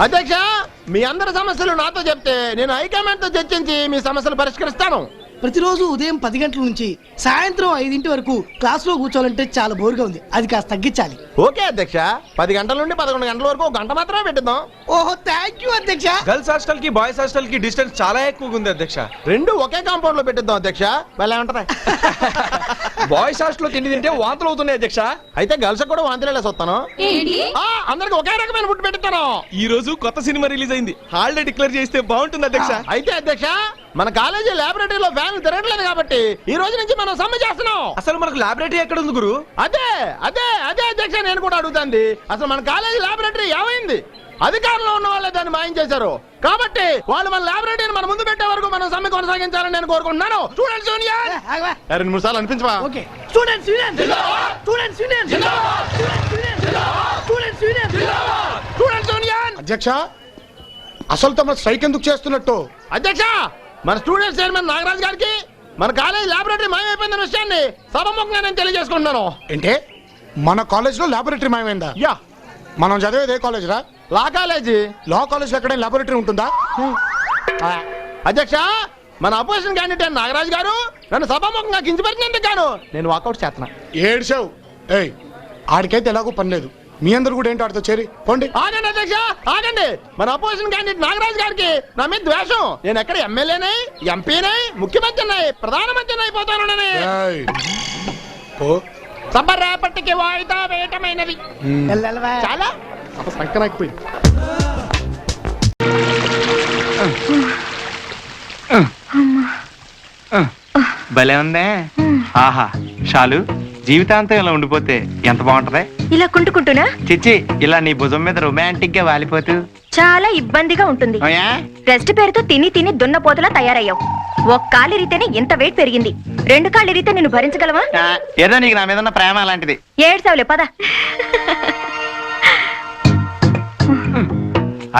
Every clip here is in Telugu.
అధ్యక్ష, మీ అందరి సమస్యలు నాతో చెప్తే నేను హైకమాండ్ తో చర్చించి మీ సమస్యలు పరిష్కరిస్తాను. ప్రతిరోజు ఉదయం 10 గంటల నుంచి సాయంత్రం 5 వరకు క్లాస్ లో కూర్చోవాలంటే చాలా బోర్గా ఉంది. అది కాస్త తగ్గించాలి. ఓకే అధ్యక్ష, 10 గంటల నుండి 11 గంటల వరకు 1 గంట మాత్రమే పెట్టిద్దాం. ఓహో, థ్యాంక్ యూ అధ్యక్ష. గర్ల్స్ హాస్టల్ కి బాయ్స్ హాస్టల్ కి డిస్టెన్స్ చాలా ఎక్కువగా ఉంది అధ్యక్ష. రెండు ఒకే కాంపౌండ్ లో పెట్టిద్దాం అధ్యక్ష. భలే ఉంటది. బాయ్స్ హాస్టల్ లో తిండి తింటే వాంతులు అవుతున్నాయి అధ్యక్ష. అయితే గర్ల్స్ కూడా వాంతిలేసి వస్తాను. అందరికి ఒకే రకమైన ఫుడ్ పెట్టిస్తాను. ఈ రోజు కొత్త సినిమా రిలీజ్ అయింది, హాలిడే డిక్లేర్ చేస్తే బాగుంటుంది అధ్యక్ష. అయితే అధ్యక్ష, మన కాలేజీ లాబొరేటరీలో ఫ్యాన్లు తిరగట్లేదు కాబట్టి ఈ రోజు నుంచి మనం సమ్మె చేస్తున్నాం. అసలు మనకు లాబొరేటరీ ఎక్కడ ఉంది గురు? అదే అదే అదే అధ్యక్ష, నేను కూడా అడుగుతాంది. అసలు మన కాలేజీ లాబొరేటరీ ఏమైంది? అధికారంలో ఉన్న వాళ్ళే దాన్ని మాయం చేశారు. కాబట్టి వాళ్ళు మన లాబొరేటరీని మన ముందు పెట్టే వరకు మనం సమ్మె కొనసాగించాలని నేను కోరుకుంటున్నాను. స్టూడెంట్స్ యూనియన్ 2-3 సార్లు అనిపించవా? Okay. Students union, students union, students union, students union. అధ్యక్ష, అసలు తమ స్ట్రైక్ ఎందుకు చేస్తున్నట్టు? అధ్యక్ష, మన స్టూడెంట్స్ చైర్మన్ నాగరాజ్ గారికి మన కాలేజ్ లాబొరేటరీ మాయమైపోయిందన్న విషయాన్ని సభముఖంగా నేను తెలియజేసుకుంటున్నాను. ఏంటే, మన కాలేజ్ లో లాబొరేటరీ మాయమైందా? యా. మనం చదివేది ఏ కాలేజ్ రా? లా కాలేజీ. లా కాలేజ్ లో ఎక్కడైనా లాబొరేటరీ ఉంటుందా? అధ్యక్ష, మన అపోజిషన్ క్యాండిడేట్ నాగరాజ్ గారు నన్ను సభాముఖంగా కించపరిచినందుకు గాను నేను వాకౌట్ చేస్తున్నా. ఏడ్చావు. ఏయ్, ఆడికైతే ఎలాగో పని లేదు. మీ అందరు కూడా ఏంటో ఆడితో చేరి పోండి. ఆగండి అధ్యక్ష, ఆగండి. మన అపోజిషన్ క్యాండిడేట్ నాగరాజ్ గారికి నా మీద ద్వేషం. నేను ఎక్కడ ఎమ్మెల్యేనై, ఎంపీనై, ముఖ్యమంత్రినై, ప్రధానమంత్రిని అయిపోతాను. ఏయ్, పో. సభ రేపటికి వాయిదా వేయటమైనది. చాలా సంకనాకపోయింది. భలే ఉందే. ఆహా, షాలు జీవితాంతం ఇలా ఉండిపోతే ఎంత బాగుంటది. ఇలా కుంటుకుంటున్నా చిచ్చి, ఇలా నీ భుజం మీద రొమాంటిక్ గా వాలిపోతూ చాలా ఇబ్బందిగా ఉంటుంది. రెస్ట్ పేరుతో తిని తిని దున్నపోతులా తయారయ్యావు. ఒక్కాలి రీతేనే ఇంత వెయిట్ పెరిగింది. 2 కాళ్ళు రీతే నిన్ను భరించగలవా? ఏదో నీకు నా మీద ఉన్న ప్రేమ అలాంటిది. ఏడ్సావులే, పద.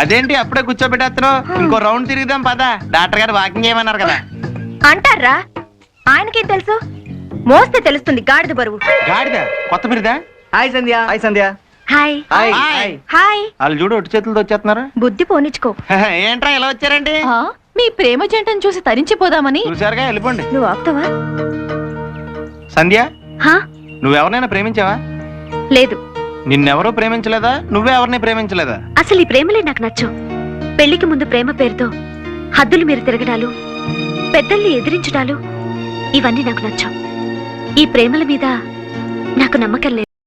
అదేంటి అప్పుడే కూర్చోబెట్టేస్తున్నావు? ఇంకో రౌండ్ తిరుగుదాం పద. డాక్టర్ గారు వాకింగ్ చేయమన్నారు కదా. అంటారా? ఆయనకేం తెలుసు? మోస్తే తెలుస్తుంది గాడిద బరువు. గాడిద కొత్త బిరిదా? Hi Sandhya. Hi Sandhya. Hi hi. Hi. వాళ్ళు చూడు ఒట్టి చేతులతో వచ్చేస్తున్నారు. బుద్ధి పోనిచ్చుకో. ఏంట్రా ఇలా వచ్చారండి? మీ ప్రేమ జంటను చూసి తరించిపోదామని. చూసారుగా, వెళ్ళిపోండి. నువ్వు ఆపుతావా? సంధ్య, నువ్వెవరినైనా ప్రేమించావా? లేదు. నిన్నెవరూ ప్రేమించలేదా? నువ్వే ఎవరిని ప్రేమించలేదా? అసలు ఈ ప్రేమలే నాకు నచ్చవు. పెళ్లికి ముందు ప్రేమ పేరుతో హద్దులు మీరు తిరగడాలు, పెద్దల్ని ఎదిరించడాలు, ఇవన్నీ నాకు నచ్చవు. ఈ ప్రేమల మీద నాకు నమ్మకం లేదు.